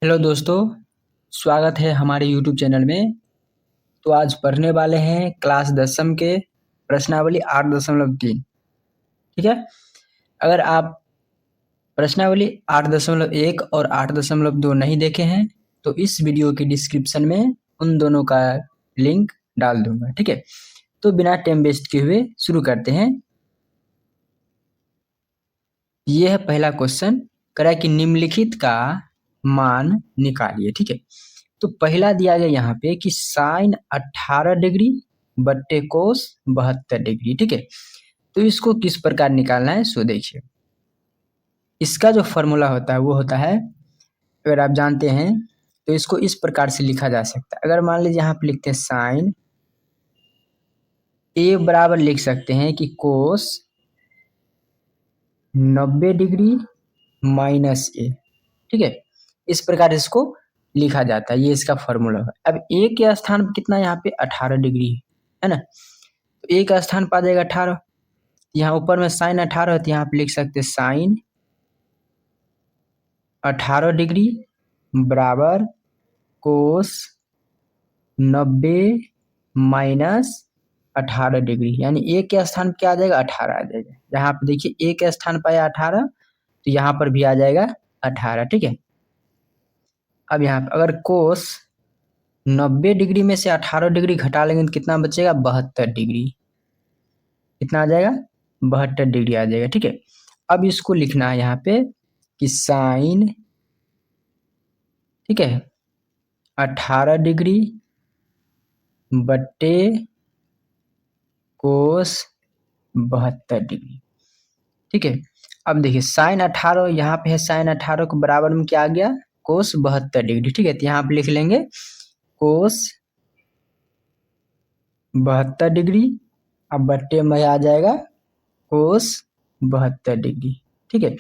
Hello दोस्तों, स्वागत है हमारे यूट्यूब चैनल में। तो आज पढ़ने वाले हैं क्लास 10वीं के प्रश्नावली 8.3। ठीक है। अगर आप प्रश्नावली 8.1 और 8.2 नहीं देखे हैं तो इस वीडियो की डिस्क्रिप्शन में उन दोनों का लिंक डाल दूंगा। ठीक है। तो बिना टाइम वेस्ट किए हुए शुरू करते हैं। यह है पहला क्वेश्चन, करा कि निम्नलिखित का मान निकालिए। ठीक है। तो पहला दिया गया यहाँ पे कि साइन 18 डिग्री बट्टे कोस 72 डिग्री। ठीक है। तो इसको किस प्रकार निकालना है सो देखिए। इसका जो फॉर्मूला होता है वो होता है, अगर आप जानते हैं तो इसको इस प्रकार से लिखा जा सकता है। अगर मान लीजिए यहाँ पे लिखते हैं साइन ए बराबर लिख सकते हैं कि कोस 90 डिग्री माइनस ए। ठीक है। इस प्रकार इसको लिखा जाता है, ये इसका फॉर्मूला है। अब ए के स्थान पर कितना यहाँ पे 18 डिग्री है ना, तो ए का स्थान पर आ जाएगा 18। यहाँ ऊपर में साइन 18 तो यहाँ पे लिख सकते हैं साइन 18 डिग्री बराबर कोस 90 माइनस 18 डिग्री, यानी ए के स्थान पर क्या आ जाएगा 18 आ जाएगा। यहाँ पे देखिए ए के स्थान पर आया 18 तो यहाँ पर भी आ जाएगा 18। ठीक है। अब यहाँ पे अगर कोस 90 डिग्री में से 18 डिग्री घटा लेंगे तो कितना बचेगा 72 डिग्री। कितना आ जाएगा 72 डिग्री आ जाएगा। ठीक है। अब इसको लिखना है यहाँ पे कि साइन, ठीक है, 18 डिग्री बट्टे कोस 72 डिग्री। ठीक है। अब देखिए साइन 18 यहाँ पे है, साइन 18 के बराबर में क्या आ गया कोस 72 डिग्री। ठीक है। तो यहाँ पे लिख लेंगे कोस 72 डिग्री, अब बट्टे में आ जाएगा कोस 72 डिग्री। ठीक है।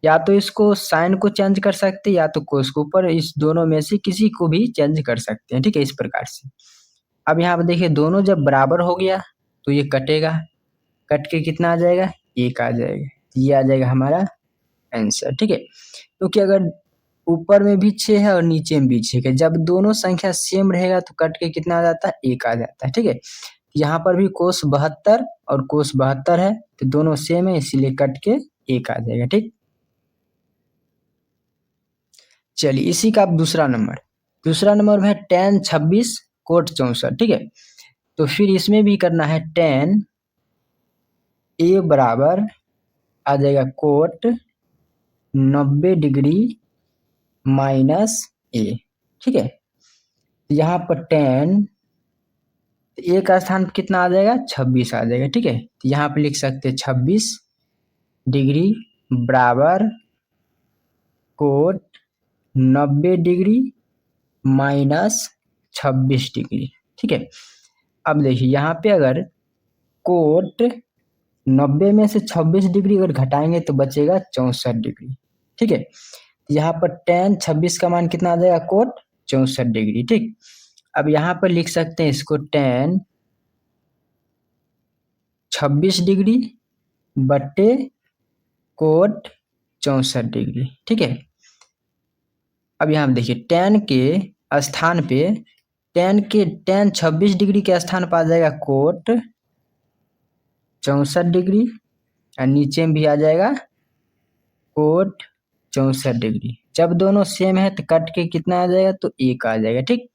या तो इसको साइन को चेंज कर सकते हैं या तो कोस को ऊपर, इस दोनों में से किसी को भी चेंज कर सकते हैं। ठीक है। इस प्रकार से अब यहाँ पे देखिए दोनों जब बराबर हो गया तो ये कटेगा, कट के कितना आ जाएगा 1 आ जाएगा। ये आ जाएगा हमारा आंसर। ठीक है। क्योंकि अगर ऊपर में भी 6 है और नीचे में भी 6 है, जब दोनों संख्या सेम रहेगा तो कट के कितना आ जाता है 1 आ जाता है। ठीक है। यहाँ पर भी कोस 72 और कोस 72 है तो दोनों सेम है, इसीलिए कट के 1 आ जाएगा। ठीक। चलिए इसी का अब दूसरा नंबर में है tan 26 कोट 64। ठीक है। तो फिर इसमें भी करना है tan ए बराबर आ जाएगा कोट 90 डिग्री माइनस ए। ठीक है। यहाँ पर tan ए का स्थान पर कितना आ जाएगा 26 आ जाएगा। ठीक है। तो यहाँ पे लिख सकते हैं 26 डिग्री बराबर कोट 90 डिग्री माइनस 26 डिग्री। ठीक है। अब देखिए यहाँ पे अगर कोट 90 में से 26 डिग्री अगर घटाएंगे तो बचेगा 64 डिग्री। ठीक है। यहाँ पर tan 26 का मान कितना आ जाएगा कोट 64 डिग्री। ठीक। अब यहाँ पर लिख सकते हैं इसको tan 26 डिग्री बट्टे कोट 64 डिग्री। ठीक है। अब यहाँ देखिए tan के स्थान पे tan 26 डिग्री के स्थान पर आ जाएगा कोट 64 डिग्री और नीचे में भी आ जाएगा कोट 64 डिग्री। जब दोनों सेम है तो कट के कितना आ जाएगा तो 1 आ जाएगा। ठीक।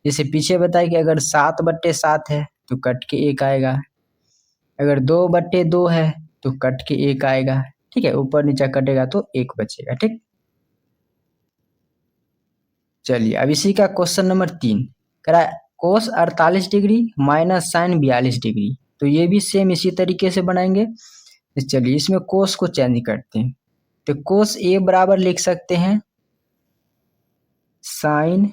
जैसे पीछे बताया कि अगर 7/7 है तो कट के 1 आएगा, अगर 2/2 है तो कट के 1 आएगा। ठीक है। ऊपर नीचे कटेगा तो 1 बचेगा। ठीक। चलिए अब इसी का क्वेश्चन नंबर 3 करा कोस 48 डिग्री माइनस साइन 42 डिग्री। तो ये भी सेम इसी तरीके से बनाएंगे। तो चलिए इसमें कोस को चेंज करते हैं। तो कोस ए बराबर लिख सकते हैं साइन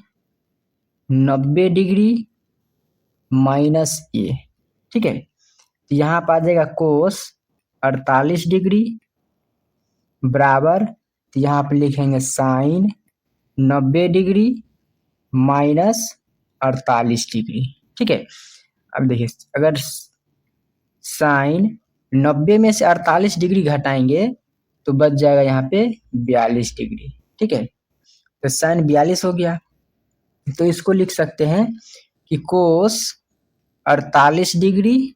90 डिग्री माइनस ए। ठीक है। तो यहाँ पर आ जाएगा कोस 48 डिग्री बराबर, तो यहाँ पे लिखेंगे साइन 90 डिग्री माइनस 48 डिग्री। ठीक है। अब देखिए अगर साइन 90 में से 48 डिग्री घटाएंगे तो बच जाएगा यहाँ पे 42 डिग्री। ठीक है। तो साइन 42 हो गया। तो इसको लिख सकते हैं कि कोस 48 डिग्री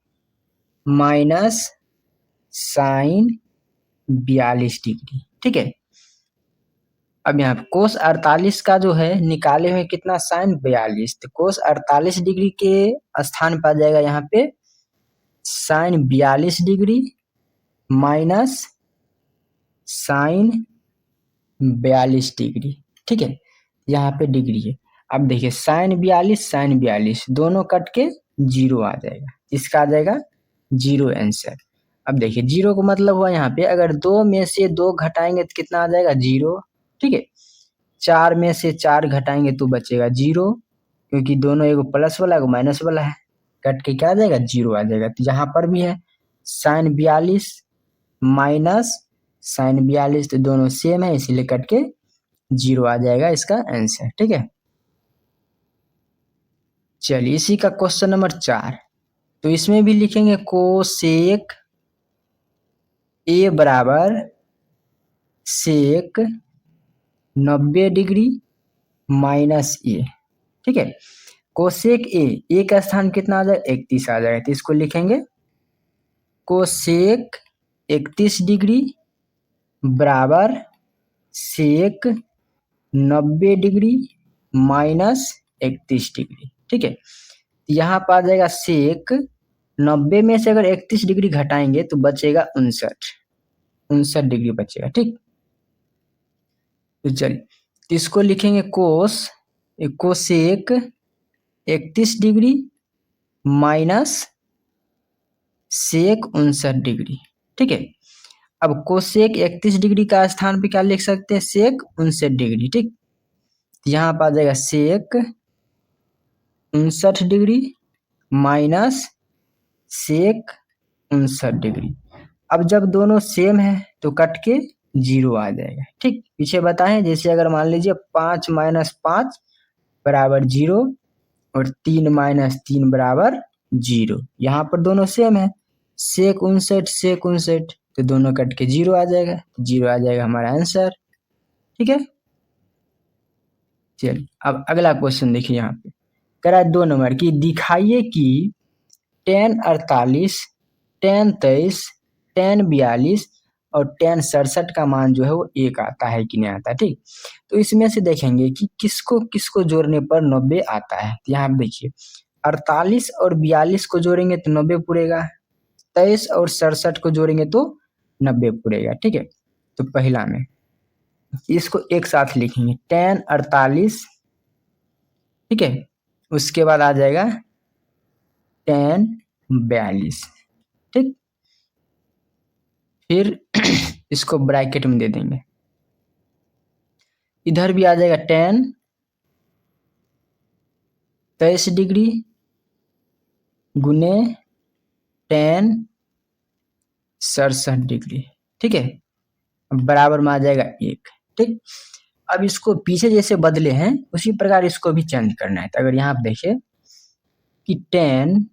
माइनस साइन 42 डिग्री। ठीक है, अब यहाँ पे कोस 48 का जो है निकाले हुए कितना, साइन 42, तो कोस 48 डिग्री के स्थान पर आ जाएगा यहाँ पे sine 42 degree minus sine 42 degree. ठीक है, यहाँ पे डिग्री है। अब देखिए साइन 42 दोनों कट के जीरो आ जाएगा, इसका आ जाएगा जीरो आंसर। अब देखिए जीरो का मतलब हुआ यहाँ पे अगर दो में से दो घटाएंगे तो कितना आ जाएगा, जीरो। ठीक है, चार में से चार घटाएंगे तो बचेगा जीरो, क्योंकि दोनों एगो प्लस वाला एगो माइनस वाला है, कट के क्या आ जाएगा, जीरो आ जाएगा। तो यहाँ पर भी है साइन 42 माइनस साइन 42, तो दोनों सेम है इसीलिए कट के जीरो आ जाएगा इसका आंसर। ठीक है, चलिए इसी का क्वेश्चन नंबर 4, तो इसमें भी लिखेंगे कोसेक ए बराबर सेक 90 डिग्री माइनस ए। ठीक है, कोसेक ए का स्थान कितना आ जाएगा, 31 आ जाएगा, तो इसको लिखेंगे कोसेक 31 डिग्री बराबर सेक 90 डिग्री माइनस 31 डिग्री। ठीक है, यहाँ पर आ जाएगा सेक 90 में से अगर 31 डिग्री घटाएंगे तो बचेगा 59 डिग्री बचेगा। ठीक, तो चलिए इसको लिखेंगे cosec 31 degree minus sec 59 degree. ठीक है, अब कोसेक 31 डिग्री का स्थान पे क्या लिख सकते हैं, सेक 59 डिग्री। ठीक, यहाँ पर आ जाएगा सेक 59 डिग्री माइनस सेक 59 डिग्री। अब जब दोनों सेम है तो कट के जीरो आ जाएगा। ठीक, पीछे बताएं जैसे अगर मान लीजिए 5 माइनस 5 बराबर जीरो और 3 माइनस 3 बराबर जीरो, यहाँ पर दोनों सेम है, सेक 59 तो दोनों कट के जीरो आ जाएगा, जीरो आ जाएगा हमारा आंसर। ठीक है, चलिए अब अगला क्वेश्चन देखिए, यहाँ पे करा 2 नंबर की, दिखाइए कि tan 48, tan 23, tan 42 और tan 67 का मान जो है वो 1 आता है कि नहीं आता। ठीक, तो इसमें से देखेंगे कि किसको किसको जोड़ने पर 90 आता है। तो यहाँ देखिए 48 और 42 को जोड़ेंगे तो 90 पूरेगा, 23 और 67 को जोड़ेंगे तो 90 पूरेगा। ठीक है, तो पहला में इसको एक साथ लिखेंगे tan 48, ठीक है, उसके बाद आ जाएगा tan 42। ठीक, फिर इसको ब्रैकेट में दे देंगे, इधर भी आ जाएगा tan 23 डिग्री गुने tan 67 डिग्री। ठीक है, बराबर में आ जाएगा 1। ठीक, अब इसको पीछे जैसे बदले हैं उसी प्रकार इसको भी चेंज करना है। तो अगर यहाँ पे देखें कि tan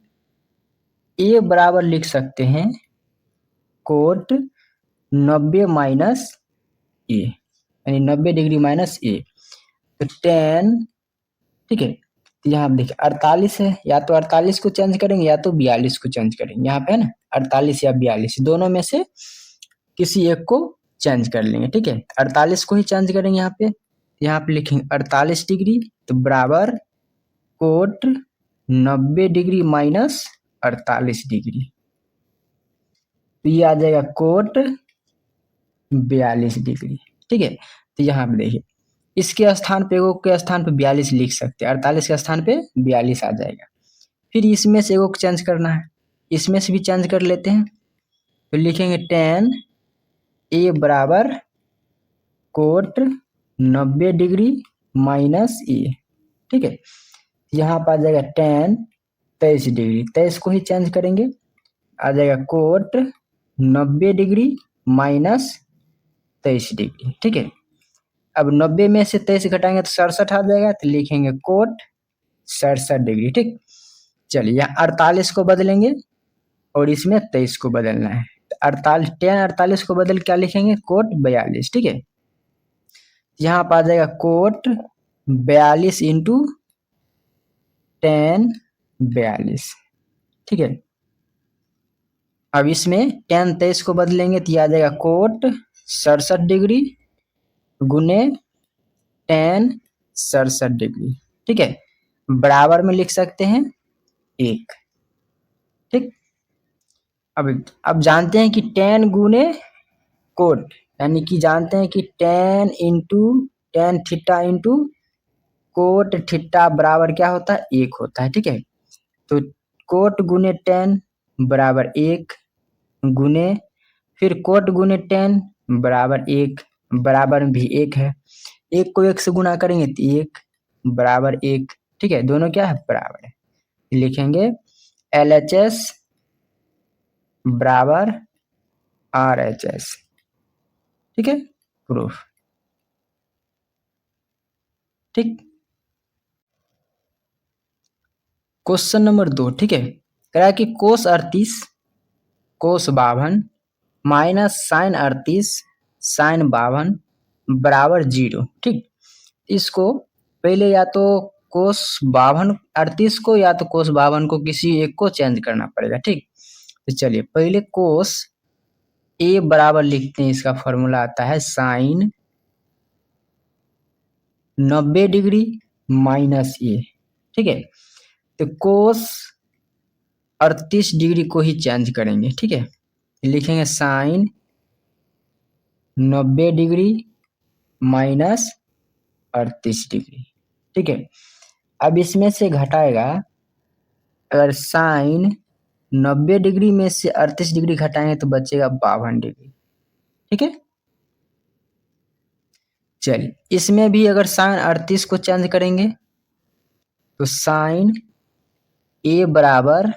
ए बराबर लिख सकते हैं कोट 90 माइनस ए, यानी 90 डिग्री माइनस ए, तो tan, ठीक है, तो यहाँ पे देखिए 48 है, या तो 48 को चेंज करेंगे या तो 42 को चेंज करेंगे। यहाँ पे है ना 48 या 42 दोनों में से किसी एक को चेंज कर लेंगे। ठीक है, 48 को ही चेंज करेंगे। यहाँ पे लिखेंगे 48 डिग्री तो बराबर कोट 90 डिग्री माइनस 48 डिग्री, तो ये आ जाएगा कोट 42 डिग्री। ठीक है, तो यहाँ पे देखिए इसके स्थान पे एगो के स्थान पे 42 लिख सकते हैं, 48 के स्थान पे 42 आ जाएगा। फिर इसमें से एगो को चेंज करना है, इसमें से भी चेंज कर लेते हैं, तो लिखेंगे tan ए बराबर कोट 90 डिग्री माइनस ए। ठीक है, यहाँ पर आ जाएगा tan 23 डिग्री, 23 को ही चेंज करेंगे, आ जाएगा कोट 90 डिग्री माइनस 23 डिग्री। ठीक है, अब 90 में से 23 घटाएंगे तो 67 आ जाएगा, तो लिखेंगे कोट 67 डिग्री। ठीक, चलिए यहाँ 48 को बदलेंगे और इसमें 23 को बदलना है, तो 48 tan 48 को बदल क्या लिखेंगे, कोट 42। ठीक है, यहाँ पर आ जाएगा कोट 42 इंटू टेन 42। ठीक है, अब इसमें टेन 23 को बदलेंगे तो यह आ जाएगा कोट 67 डिग्री गुने टेन 67 डिग्री। ठीक है, बराबर में लिख सकते हैं 1। ठीक, अब जानते हैं कि टेन गुने कोट, यानी कि जानते हैं कि tan theta into cot theta बराबर क्या होता है 1 होता है। ठीक है, तो कोट गुने टेन बराबर 1 गुने फिर कोट गुने टेन बराबर 1, बराबर में भी 1 है, 1 को 1 से गुना करेंगे तो 1 बराबर 1। ठीक है, दोनों क्या है बराबर है, लिखेंगे LHS बराबर RHS। ठीक है, प्रूफ। ठीक, क्वेश्चन नंबर 2। ठीक है, कह रहा है कि कोस 38 कोस 52 माइनस साइन 38 साइन 52 बराबर 0। ठीक, इसको पहले या तो कोस 52 38 को या तो कोस 52 को किसी एक को चेंज करना पड़ेगा। ठीक, तो चलिए पहले कोस ए बराबर लिखते हैं, इसका फॉर्मूला आता है साइन 90 डिग्री माइनस ए। ठीक है, तो कोस 38 डिग्री को ही चेंज करेंगे। ठीक है, लिखेंगे साइन 90 डिग्री माइनस 38 डिग्री। ठीक है, अब इसमें से घटाएगा, अगर साइन 90 डिग्री में से 38 डिग्री घटाएंगे तो बचेगा 52 डिग्री। ठीक है, चलिए इसमें भी अगर साइन 38 को चेंज करेंगे तो साइन ए बराबर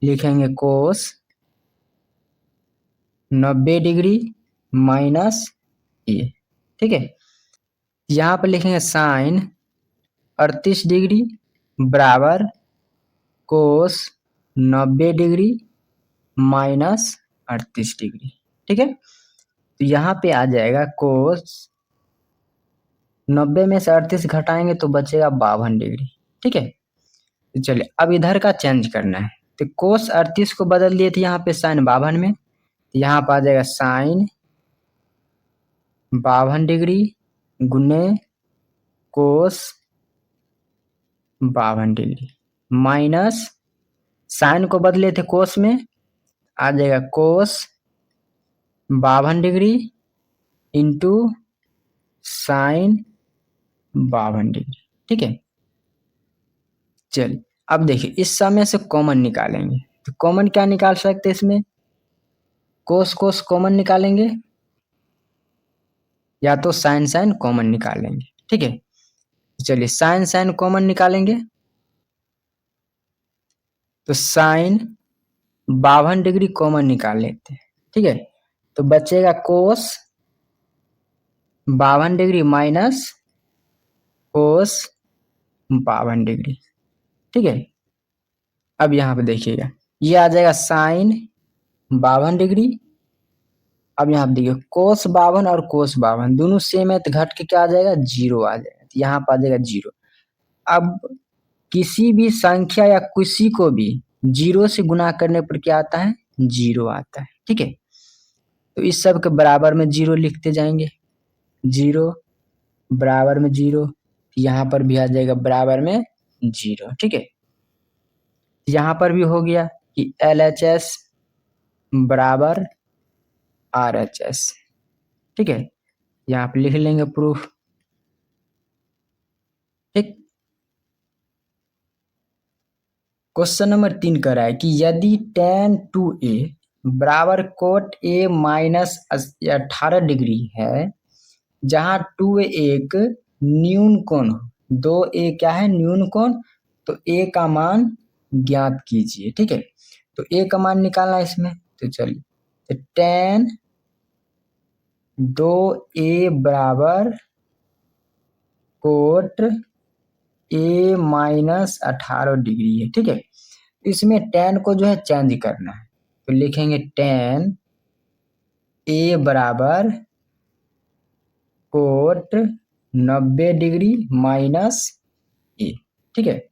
लिखेंगे कोस 90 डिग्री माइनस ए। ठीक है, यहाँ पर लिखेंगे साइन 38 डिग्री बराबर कोस 90 डिग्री माइनस 38 डिग्री। ठीक है, तो यहाँ पे आ जाएगा कोस 90 में से 38 घटाएंगे तो बचेगा 52 डिग्री। ठीक है, तो चलिए अब इधर का चेंज करना है, तो कोस 38 को बदल दिए थे यहाँ पे साइन 52 में, तो यहाँ पर आ जाएगा साइन 52 डिग्री गुने कोस 52 डिग्री माइनस साइन को बदले थे कोस में, आ जाएगा कोस 52 डिग्री इंटू साइन 52 डिग्री। ठीक है, चलिए अब देखिए इस समय से कॉमन निकालेंगे, तो कॉमन क्या निकाल सकते हैं इसमें, कोस कोस कॉमन निकालेंगे या तो साइन साइन कॉमन निकालेंगे। ठीक है, चलिए साइन साइन कॉमन निकालेंगे, तो साइन 52 डिग्री कॉमन निकाल लेते हैं। ठीक है, तो बचेगा कोस 52 डिग्री माइनस कोस 52 डिग्री। ठीक है, अब यहाँ पे देखिएगा ये आ जाएगा साइन 52 डिग्री, अब यहाँ पे देखिए कोस 52 और कोस 52 दोनों सेम है तो घट के क्या आ जाएगा 0 आ जाएगा, तो यहाँ पर आ जाएगा 0। अब किसी भी संख्या या किसी को भी 0 से गुना करने पर क्या आता है 0 आता है। ठीक है, तो इस सब के बराबर में 0 लिखते जाएंगे, 0 बराबर में 0, यहाँ पर भी आ जाएगा बराबर में 0। ठीक है, यहाँ पर भी हो गया कि LHS बराबर RHS। ठीक है, यहाँ पे लिख लेंगे प्रूफ। ठीक, क्वेश्चन नंबर 3 कर रहा है कि यदि tan 2a बराबर कोट a माइनस 18 डिग्री है, जहां 2a एक न्यून कोण हो, 2a क्या है न्यून कोण, तो a का मान ज्ञात कीजिए। ठीक है, तो a का मान निकालना है इसमें, तो चलिए तो tan 2a बराबर कोट a माइनस 18 डिग्री है। ठीक है, इसमें tan को जो है चेंज करना है, तो लिखेंगे tan a बराबर कोट 90 डिग्री माइनस ए, ठीक है।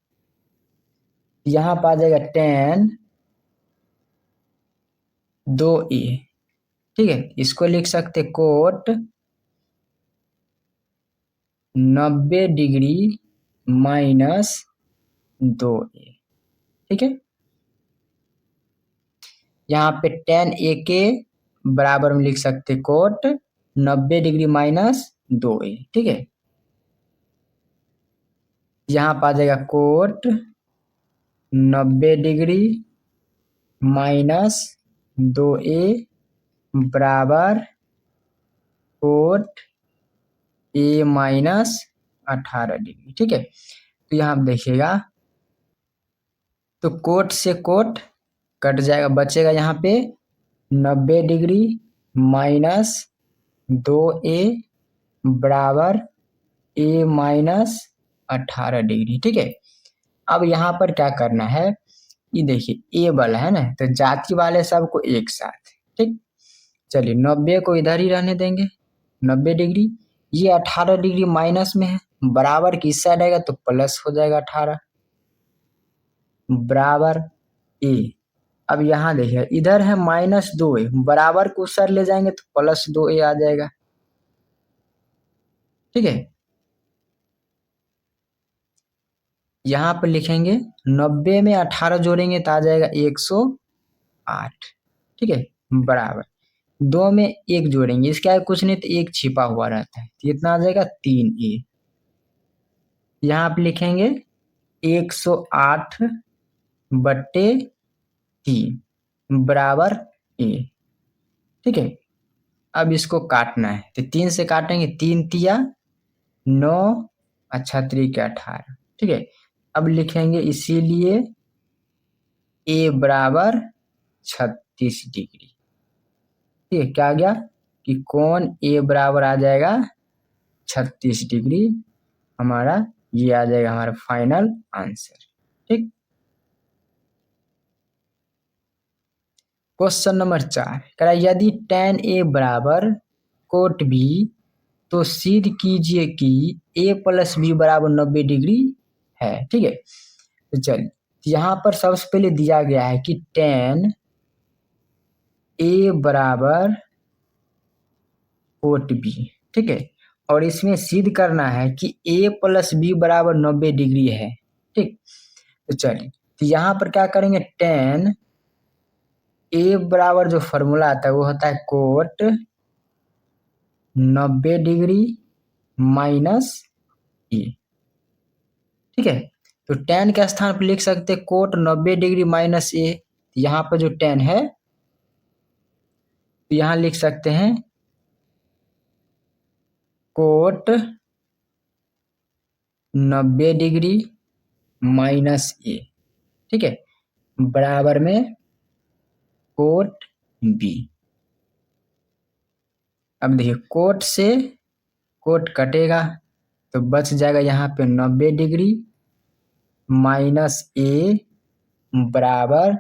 यहाँ पर आ जाएगा tan 2a, ठीक है। इसको लिख सकते कोट 90 डिग्री माइनस 2a, ठीक है। यहाँ पे tan a के बराबर में लिख सकते कोट 90 डिग्री माइनस 2a, ठीक है। यहाँ पर आ जाएगा कोट 90 डिग्री माइनस 2a बराबर कोट a माइनस 18 डिग्री, ठीक है। तो यहाँ आप देखिएगा, तो कोट से कोट कट जाएगा, बचेगा यहाँ पे 90 डिग्री माइनस 2a बराबर a माइनस 18 डिग्री, ठीक है। अब यहाँ पर क्या करना है, ये देखिए a वाला है ना, तो जाति वाले सबको एक साथ, ठीक। चलिए 90 को इधर ही रहने देंगे, 90 डिग्री, ये 18 डिग्री माइनस में है, बराबर की इस साइड आएगा तो प्लस हो जाएगा 18 बराबर a। अब यहाँ देखिए इधर है -2a, बराबर को उस साइड ले जाएंगे तो +2a आ जाएगा, ठीक है। यहाँ पर लिखेंगे 90 में 18 जोड़ेंगे तो आ जाएगा 108, ठीक है, बराबर 2 में 1 जोड़ेंगे, इसके आगे कुछ नहीं तो 1 छिपा हुआ रहता है, तो इतना आ जाएगा 3a। यहाँ पे लिखेंगे 108/3 बराबर a, ठीक है। अब इसको काटना है तो 3 से काटेंगे, 3 तिया 9, अच्छा 3 के 18, ठीक है। अब लिखेंगे इसीलिए a बराबर 36 डिग्री, ठीक है। क्या आ गया कि कोण a बराबर आ जाएगा 36 डिग्री, हमारा ये आ जाएगा हमारा फाइनल आंसर, ठीक। क्वेश्चन नंबर 4 कह रहा है यदि tan a बराबर कोट b तो सिद्ध कीजिए कि a प्लस बी बराबर 90 डिग्री है, ठीक है। तो चलिए यहाँ पर सबसे पहले दिया गया है कि tan a बराबर कोट b, ठीक है, और इसमें सिद्ध करना है कि a प्लस बी बराबर 90 डिग्री है, ठीक। तो चलिए तो यहाँ पर क्या करेंगे, tan a बराबर जो फॉर्मूला आता है वो होता है कोट 90 डिग्री माइनस ए, ठीक है। तो tan के स्थान पर लिख सकते हैं कोट 90 डिग्री माइनस ए, यहाँ पर जो tan है तो यहाँ लिख सकते हैं कोट 90 डिग्री माइनस ए, ठीक है, बराबर में कोट बी। अब देखिए कोट से कोट कटेगा तो बच जाएगा यहाँ पे 90 डिग्री माइनस ए बराबर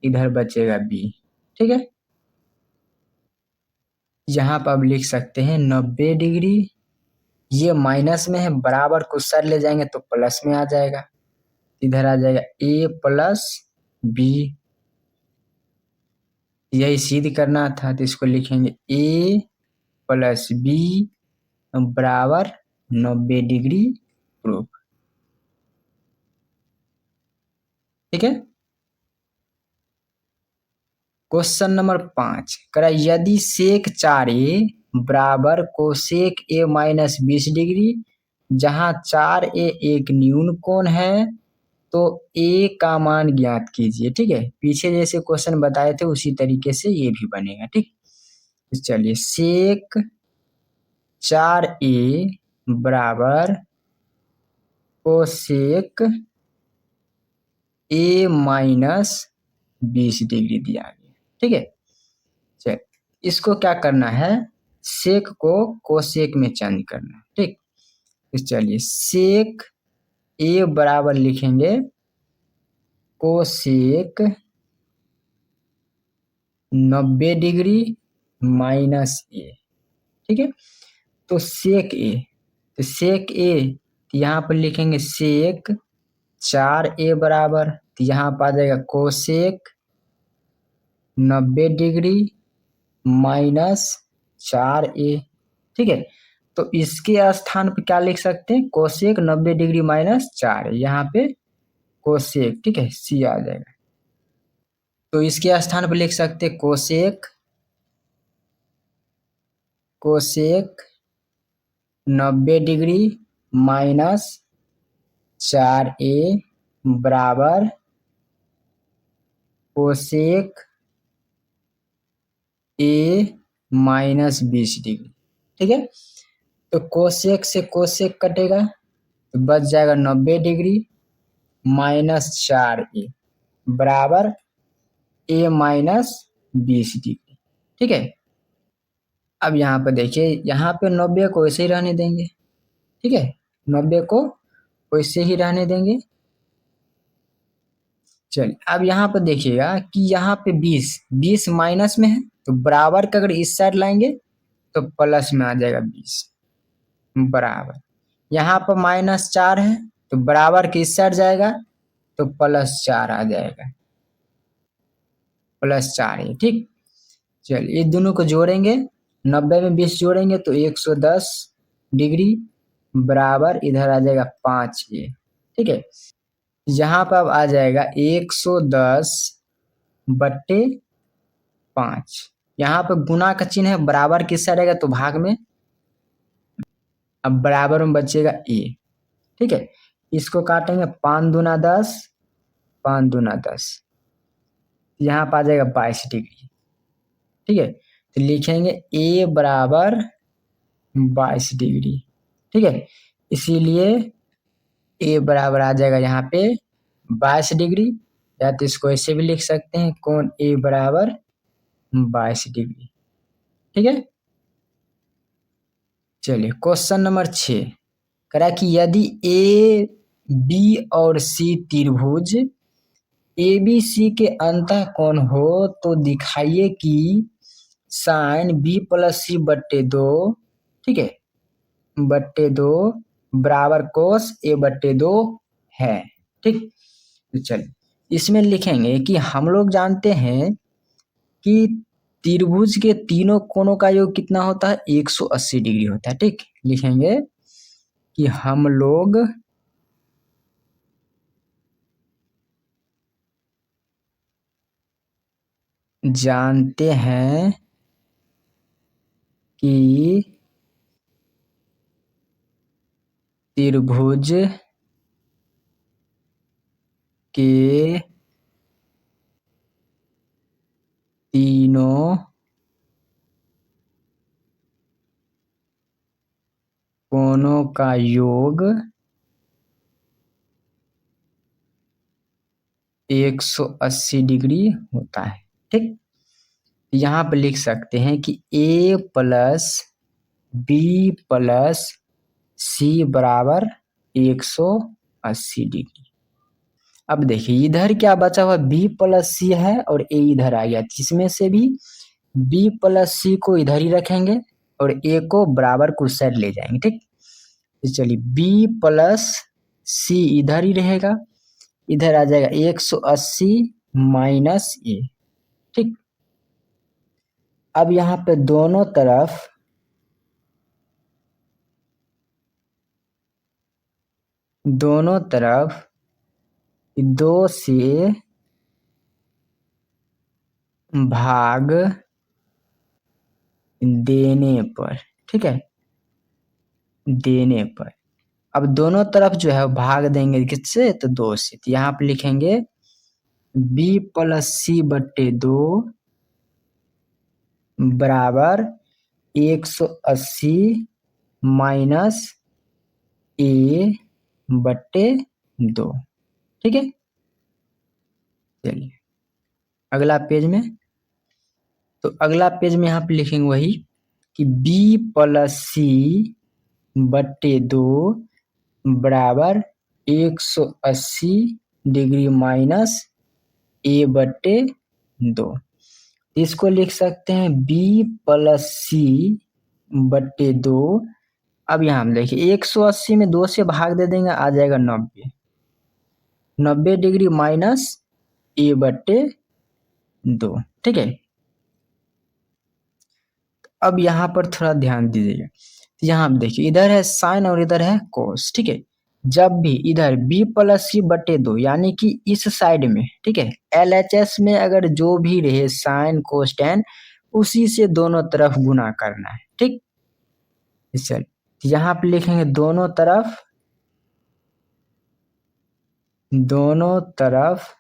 इधर बचेगा बी, ठीक है। यहाँ पर अब लिख सकते हैं 90 डिग्री, ये माइनस में है, बराबर को उस साइड ले जाएंगे तो प्लस में आ जाएगा, इधर आ जाएगा a प्लस बी, यही सिद्ध करना था तो इसको लिखेंगे a प्लस बी बराबर 90 डिग्री प्रूफ, ठीक है। क्वेश्चन नंबर 5 करा यदि सेक 4a बराबर कोसेक a माइनस 20 डिग्री, जहां 4a एक न्यून कोण है तो a का मान ज्ञात कीजिए, ठीक है। पीछे जैसे क्वेश्चन बताए थे उसी तरीके से ये भी बनेगा, ठीक। तो चलिए सेक 4a बराबर कोसेक a माइनस 20 डिग्री दिया गया, ठीक है। चल इसको क्या करना है, सेक को कोसेक में चेंज करना है, ठीक। तो चलिए सेक a बराबर लिखेंगे कोसेक 90 डिग्री माइनस ए, ठीक है। तो सेक ए, तो सेक ए यहाँ पर लिखेंगे सेक 4a बराबर, तो यहाँ पर आ जाएगा कोसेक 90 डिग्री माइनस 4a। ठीक है, तो इसके स्थान पे क्या लिख सकते हैं, कोसेक 90 डिग्री माइनस 4, यहाँ पे कोसेक, ठीक है, सी आ जाएगा। तो इसके स्थान पे लिख सकते हैं cosec, cosec 90 degree minus 4a बराबर कोसेक ए माइनस 20 डिग्री। ठीक है, तो कोसेक से कोसेक कटेगा तो बच जाएगा 90 डिग्री माइनस 4a बराबर a माइनस 20 डिग्री। ठीक है, अब यहाँ पर देखिए, यहाँ पे 90 को ऐसे ही रहने देंगे। ठीक है, 90 को वैसे ही रहने देंगे। चलिए, अब यहाँ पर देखिएगा कि यहाँ पे 20 माइनस में है, तो बराबर का अगर इस साइड लाएंगे तो प्लस में आ जाएगा 20 बराबर। यहाँ पर -4 है, तो बराबर के इस साइड जाएगा तो +4 आ जाएगा, +4 है। ठीक, चलिए ये दोनों को जोड़ेंगे, 90 में 20 जोड़ेंगे तो 110 डिग्री बराबर इधर आ जाएगा 5a। ठीक है, यहाँ पर अब आ जाएगा 110 बट्टे 5, यहाँ पर गुना का चिन्ह है, बराबर किस साइड आएगा तो भाग में, अब बराबर में बचेगा a। ठीक है, इसको काटेंगे 5 दूना 10, 5 दूना 10, यहाँ पर आ जाएगा 22 डिग्री। ठीक है, तो लिखेंगे a बराबर 22 डिग्री। ठीक है, इसीलिए a बराबर आ जाएगा यहाँ पे 22 डिग्री, या तो इसको ऐसे भी लिख सकते हैं, कोण a बराबर 22 डिग्री। ठीक है, चलिए क्वेश्चन नंबर 6 करा कि यदि ए बी और सी त्रिभुज एबीसी के अंतः कोण हो तो दिखाइए कि साइन बी प्लस सी बट्टे 2, ठीक है, बट्टे 2 बराबर कोस ए बट्टे 2 है। ठीक, तो चलिए इसमें लिखेंगे कि हम लोग जानते हैं कि त्रिभुज के तीनों कोणों का योग कितना होता है, 180 डिग्री होता है। ठीक, लिखेंगे कि हम लोग जानते हैं कि त्रिभुज के तीनों कोणों का योग 180 डिग्री होता है। ठीक, यहाँ पे लिख सकते हैं कि a प्लस बी प्लस सी बराबर 180 डिग्री। अब देखिए इधर क्या बचा हुआ, b प्लस सी है और a इधर आ गया, इसमें से भी b प्लस सी को इधर ही रखेंगे और a को बराबर कुछ साइड ले जाएंगे। ठीक, तो चलिए b प्लस सी इधर ही रहेगा, इधर आ जाएगा 180 माइनस a। ठीक, अब यहाँ पे दोनों तरफ दो से भाग देने पर, ठीक है, देने पर, अब दोनों तरफ जो है भाग देंगे किससे, तो 2 से, तो यहाँ पे लिखेंगे b प्लस सी बट्टे 2 बराबर 180 माइनस a बट्टे 2। ठीक है, चलिए अगला पेज में, तो अगला पेज में यहाँ पे लिखेंगे वही कि b प्लस सी बट्टे 2 बराबर 180 डिग्री माइनस a बट्टे 2। इसको लिख सकते हैं b प्लस सी बट्टे 2 अब यहाँ हम देखिए 180 में 2 से भाग दे देंगे, आ जाएगा 90। 90 डिग्री माइनस a/2, ठीक है। अब यहाँ पर थोड़ा ध्यान दीजिएगा, यहाँ आप देखिए इधर है साइन और इधर है कोस, ठीक है। जब भी इधर b+c/2 यानी कि इस साइड में, ठीक है, LHS में अगर जो भी रहे साइन कोस टेन, उसी से दोनों तरफ गुना करना है, ठीक। चल यहाँ पे लिखेंगे दोनों तरफ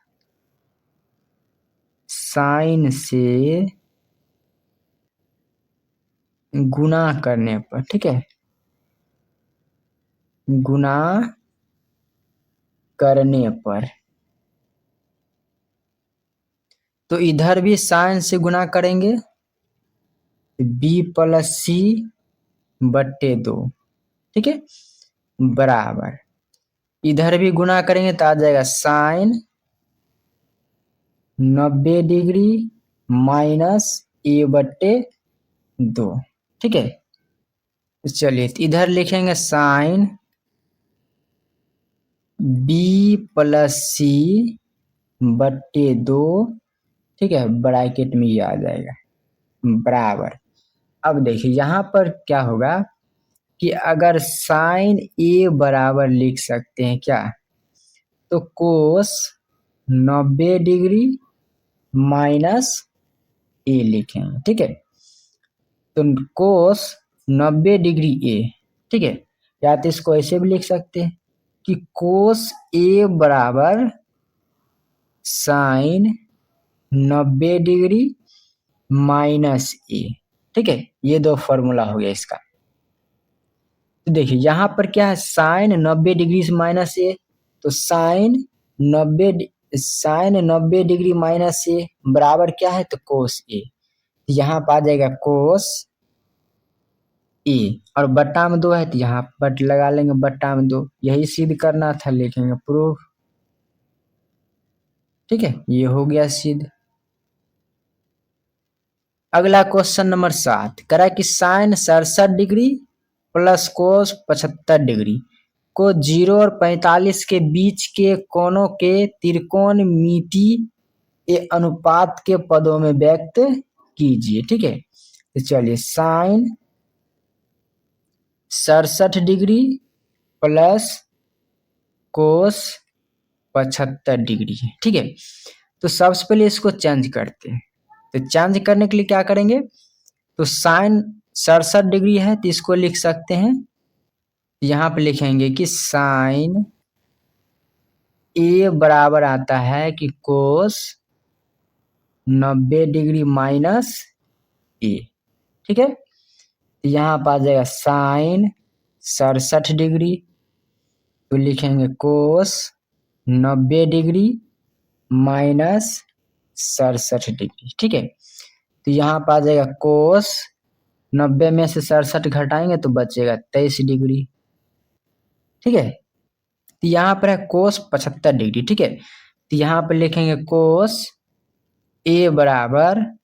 साइन से गुना करने पर, ठीक है, गुना करने पर। तो इधर भी साइन से गुना करेंगे, b+c/2, ठीक है, बराबर इधर भी गुना करेंगे तो आ जाएगा साइन 90 डिग्री माइनस a/2, ठीक है। चलिए इधर लिखेंगे साइन b+c/2, ठीक है, ब्रैकेट में ये आ जाएगा बराबर। अब देखिए यहाँ पर क्या होगा कि अगर साइन a बराबर लिख सकते हैं क्या, तो कोस 90 डिग्री माइनस a लिखेंगे, ठीक है। तो कोस 90 डिग्री a, ठीक है, या तो इसको ऐसे भी लिख सकते हैं कि कोस a बराबर साइन 90 डिग्री माइनस a, ठीक है। ये दो फॉर्मूला हो गया इसका। तो देखिए यहाँ पर क्या है, साइन 90 डिग्री से माइनस a, तो साइन 90 डिग्री माइनस a बराबर क्या है, तो कोस a। यहाँ पर आ जाएगा कोस a और बट्टा में 2 है तो यहाँ बट लगा लेंगे, बट्टा में 2। यही सिद्ध करना था, लिखेंगे प्रूफ, ठीक है, ये हो गया सिद्ध। अगला क्वेश्चन नंबर 7 करा कि sine 67 degree plus cos 75 degree को 0 और 45 के बीच के कोणों के त्रिकोणमितीय अनुपात के पदों में व्यक्त कीजिए, ठीक है। तो चलिए sine 67 degree plus cos 75 degree, ठीक है। तो सबसे पहले इसको चेंज करते हैं। तो चेंज करने के लिए क्या करेंगे, तो साइन 67 डिग्री है तो इसको लिख सकते हैं, यहाँ पे लिखेंगे कि साइन a बराबर आता है कि कोस 90 डिग्री माइनस a, ठीक है। यहाँ पर आ जाएगा साइन 67 डिग्री, तो लिखेंगे कोस 90 डिग्री माइनस 67 डिग्री, ठीक है। तो यहाँ पर आ जाएगा कोस 90 में से 67 घटाएंगे तो बचेगा 23 डिग्री, ठीक है। तो यहाँ पर है कोस 75 डिग्री, ठीक है। तो यहाँ पर लिखेंगे कोस a बराबर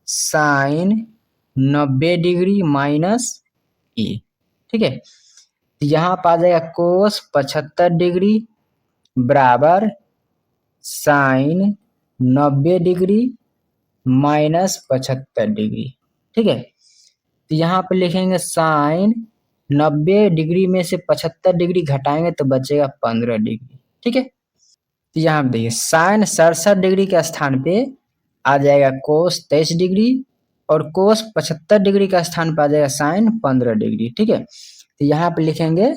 साइन 90 डिग्री माइनस a, ठीक है। तो यहाँ पर आ जाएगा कोस 75 डिग्री बराबर साइन 90 डिग्री माइनस 75 डिग्री, ठीक है। तो यहाँ पे लिखेंगे साइन 90 डिग्री में से 75 डिग्री घटाएंगे तो बचेगा 15 डिग्री, ठीक है। तो यहाँ पे देखिए साइन 67 डिग्री के स्थान पे आ जाएगा कोस 23 डिग्री और कोस 75 डिग्री का स्थान पे आ जाएगा साइन 15 डिग्री, ठीक है। तो यहाँ पे लिखेंगे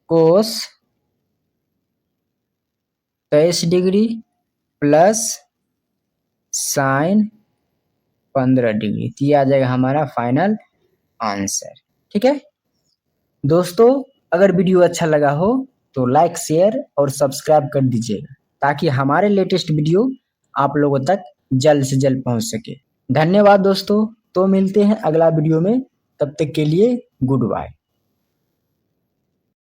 कोस 23 डिग्री प्लस साइन 15 डिग्री, तो ये आ जाएगा हमारा फाइनल आंसर, ठीक है। दोस्तों अगर वीडियो अच्छा लगा हो तो लाइक शेयर और सब्सक्राइब कर दीजिएगा ताकि हमारे लेटेस्ट वीडियो आप लोगों तक जल्द से जल्द पहुंच सके। धन्यवाद दोस्तों, तो मिलते हैं अगला वीडियो में, तब तक के लिए गुड बाय।